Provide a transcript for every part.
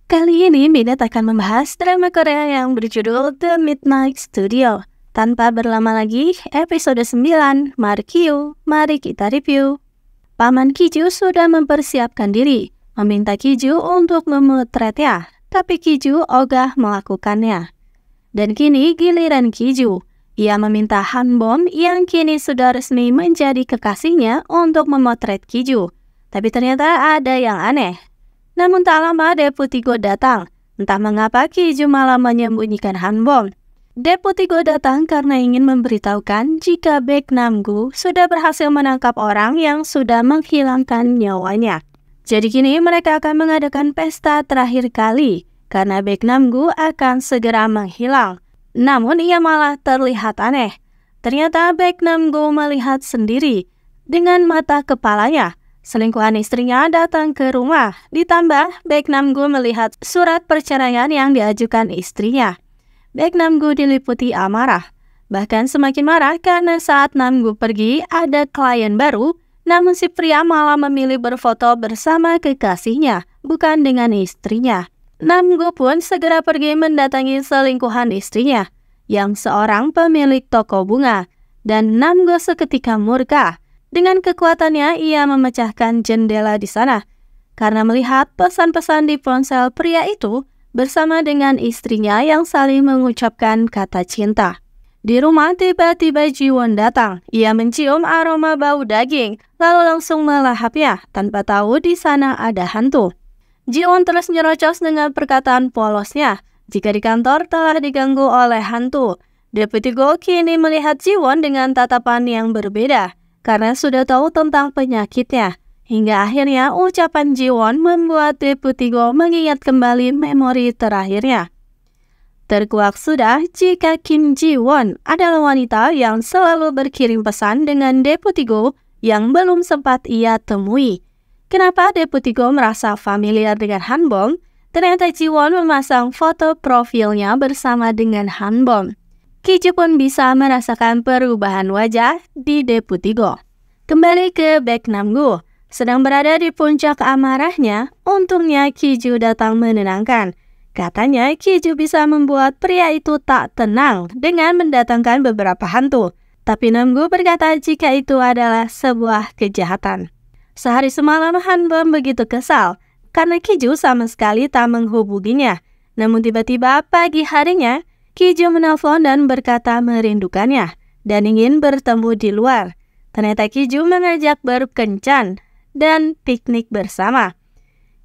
Kali ini Binet akan membahas drama Korea yang berjudul The Midnight Studio. Tanpa berlama lagi, episode 9, Mari Kyu, mari kita review. Paman Kiju sudah mempersiapkan diri, meminta Kiju untuk memotretnya, tapi Kiju ogah melakukannya. Dan kini giliran Kiju. Ia meminta Hanbom yang kini sudah resmi menjadi kekasihnya untuk memotret Kiju. Tapi ternyata ada yang aneh. Namun tak lama Deputi Go datang. Entah mengapa Kiju malah menyembunyikan Hanbom. Deputi Go datang karena ingin memberitahukan jika Baek Nam-gu sudah berhasil menangkap orang yang sudah menghilangkan nyawanya. Jadi kini mereka akan mengadakan pesta terakhir kali karena Baek Nam-gu akan segera menghilang. Namun ia malah terlihat aneh. Ternyata Baek Nam-gu melihat sendiri dengan mata kepalanya. Selingkuhan istrinya datang ke rumah, ditambah Baek Nam-gu melihat surat perceraian yang diajukan istrinya. Baek Nam-gu diliputi amarah, bahkan semakin marah karena saat Nam-gu pergi ada klien baru, namun si pria malah memilih berfoto bersama kekasihnya, bukan dengan istrinya. Nam-gu pun segera pergi mendatangi selingkuhan istrinya, yang seorang pemilik toko bunga, dan Nam-gu seketika murka. Dengan kekuatannya, ia memecahkan jendela di sana. Karena melihat pesan-pesan di ponsel pria itu bersama dengan istrinya yang saling mengucapkan kata cinta. Di rumah tiba-tiba Ji-won datang. Ia mencium aroma bau daging, lalu langsung melahapnya tanpa tahu di sana ada hantu. Ji-won terus nyerocos dengan perkataan polosnya jika di kantor telah diganggu oleh hantu. Deputi Go kini melihat Ji-won dengan tatapan yang berbeda. Karena sudah tahu tentang penyakitnya. Hingga akhirnya ucapan Ji-won membuat Deputi Go mengingat kembali memori terakhirnya. Terkuak sudah jika Kim Ji-won adalah wanita yang selalu berkirim pesan dengan Deputi Go yang belum sempat ia temui. Kenapa Deputi Go merasa familiar dengan Hanbom? Ternyata Ji-won memasang foto profilnya bersama dengan Hanbom. Kiju pun bisa merasakan perubahan wajah di Deputi Go. Kembali ke Baek Nam-gu. Sedang berada di puncak amarahnya, untungnya Kiju datang menenangkan. Katanya Kiju bisa membuat pria itu tak tenang dengan mendatangkan beberapa hantu. Tapi Nam-gu berkata jika itu adalah sebuah kejahatan. Sehari semalam Hanbom begitu kesal karena Kiju sama sekali tak menghubunginya. Namun tiba-tiba pagi harinya, Kiju menelpon dan berkata merindukannya dan ingin bertemu di luar. Ternyata Kiju mengajak berkencan dan piknik bersama.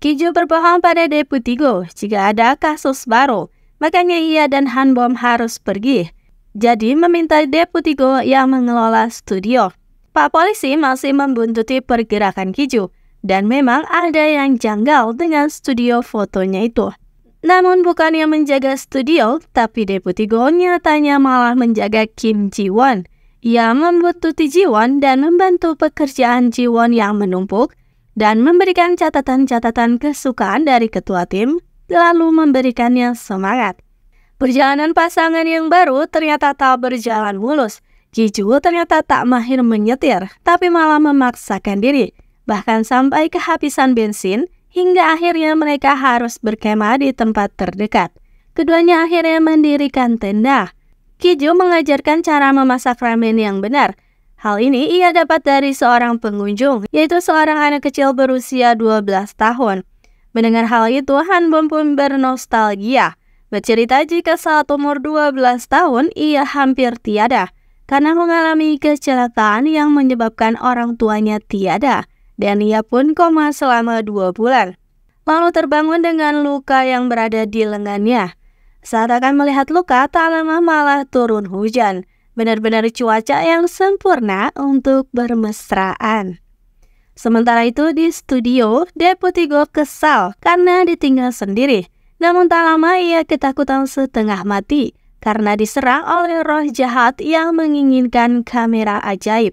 Kiju berbohong pada Deputi Go jika ada kasus baru, makanya ia dan Hanbom harus pergi. Jadi meminta Deputi Go yang mengelola studio. Pak polisi masih membuntuti pergerakan Kiju, dan memang ada yang janggal dengan studio fotonya itu. Namun bukannya menjaga studio, tapi Deputi Go nyatanya malah menjaga Kim Ji-won. Ia membuntuti Ji-won dan membantu pekerjaan Ji-won yang menumpuk dan memberikan catatan-catatan kesukaan dari ketua tim, lalu memberikannya semangat. Perjalanan pasangan yang baru ternyata tak berjalan mulus. Kiju ternyata tak mahir menyetir, tapi malah memaksakan diri, bahkan sampai kehabisan bensin, hingga akhirnya mereka harus berkemah di tempat terdekat. Keduanya akhirnya mendirikan tenda. Kiju mengajarkan cara memasak ramen yang benar. Hal ini ia dapat dari seorang pengunjung, yaitu seorang anak kecil berusia 12 tahun. Mendengar hal itu, Hanbom pun bernostalgia. Bercerita jika saat umur 12 tahun, ia hampir tiada, karena mengalami kecelakaan yang menyebabkan orang tuanya tiada. Dan ia pun koma selama 2 bulan. Lalu terbangun dengan luka yang berada di lengannya. Saat akan melihat luka, tak lama malah turun hujan. Benar-benar cuaca yang sempurna untuk bermesraan. Sementara itu di studio, Deputi Go kesal karena ditinggal sendiri. Namun tak lama ia ketakutan setengah mati karena diserang oleh roh jahat yang menginginkan kamera ajaib.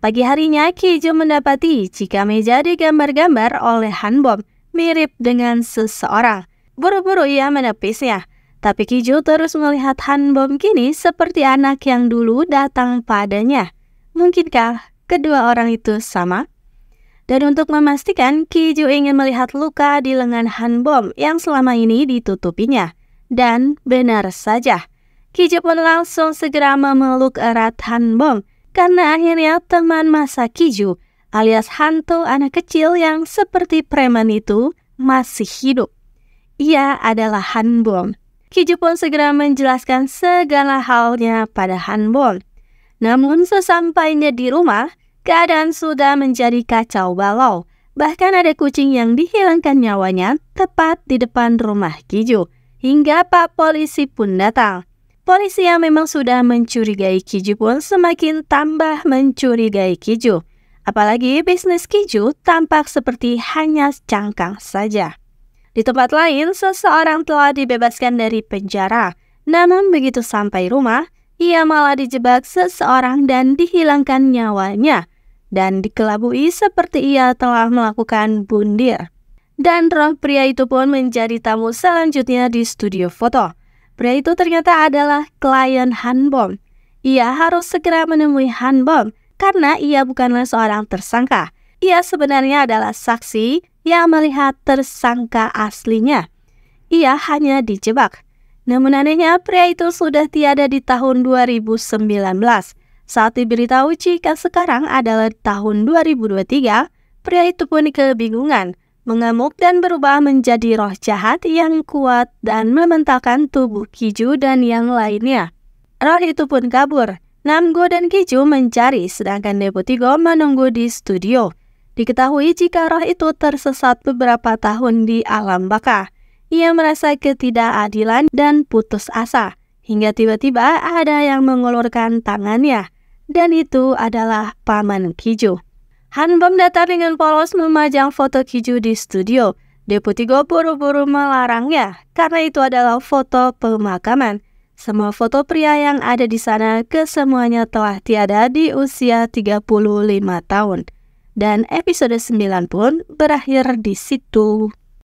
Pagi harinya, Kiju mendapati jika meja digambar-gambar oleh Hanbom mirip dengan seseorang. Buru-buru ia menepisnya. Tapi Kiju terus melihat Hanbom kini seperti anak yang dulu datang padanya. Mungkinkah kedua orang itu sama? Dan untuk memastikan, Ki-ju ingin melihat luka di lengan Han-bom yang selama ini ditutupinya. Dan benar saja, Ki-ju pun langsung segera memeluk erat Han-bom karena akhirnya teman masa Ki-ju alias hantu anak kecil yang seperti preman itu masih hidup. Ia adalah Han-bom. Ki-ju pun segera menjelaskan segala halnya pada Han-bom. Namun sesampainya di rumah, keadaan sudah menjadi kacau balau. Bahkan ada kucing yang dihilangkan nyawanya tepat di depan rumah Ki-ju. Hingga Pak Polisi pun datang. Polisi yang memang sudah mencurigai Ki-ju pun semakin tambah mencurigai Ki-ju. Apalagi bisnis Ki-ju tampak seperti hanya cangkang saja. Di tempat lain, seseorang telah dibebaskan dari penjara. Namun begitu sampai rumah, ia malah dijebak seseorang dan dihilangkan nyawanya. Dan dikelabui seperti ia telah melakukan bundir. Dan roh pria itu pun menjadi tamu selanjutnya di studio foto. Pria itu ternyata adalah klien Han-bom. Ia harus segera menemui Han-bom karena ia bukanlah seorang tersangka. Ia sebenarnya adalah saksi yang melihat tersangka aslinya. Ia hanya dijebak. Namun anehnya pria itu sudah tiada di tahun 2019. Saat diberitahu jika sekarang adalah tahun 2023, pria itu pun kebingungan, mengamuk dan berubah menjadi roh jahat yang kuat dan mementalkan tubuh Ki-ju dan yang lainnya. Roh itu pun kabur. Nam-go dan Ki-ju mencari, sedangkan Deputi Go menunggu di studio. Diketahui jika roh itu tersesat beberapa tahun di alam baka. Ia merasa ketidakadilan dan putus asa, hingga tiba-tiba ada yang mengulurkan tangannya, dan itu adalah paman Ki-ju. Han-bom datang dengan polos memajang foto Ki-ju di studio. Deputi Go buru-buru melarangnya, karena itu adalah foto pemakaman. Semua foto pria yang ada di sana kesemuanya telah tiada di usia 35 tahun. Dan episode 9 pun berakhir di situ.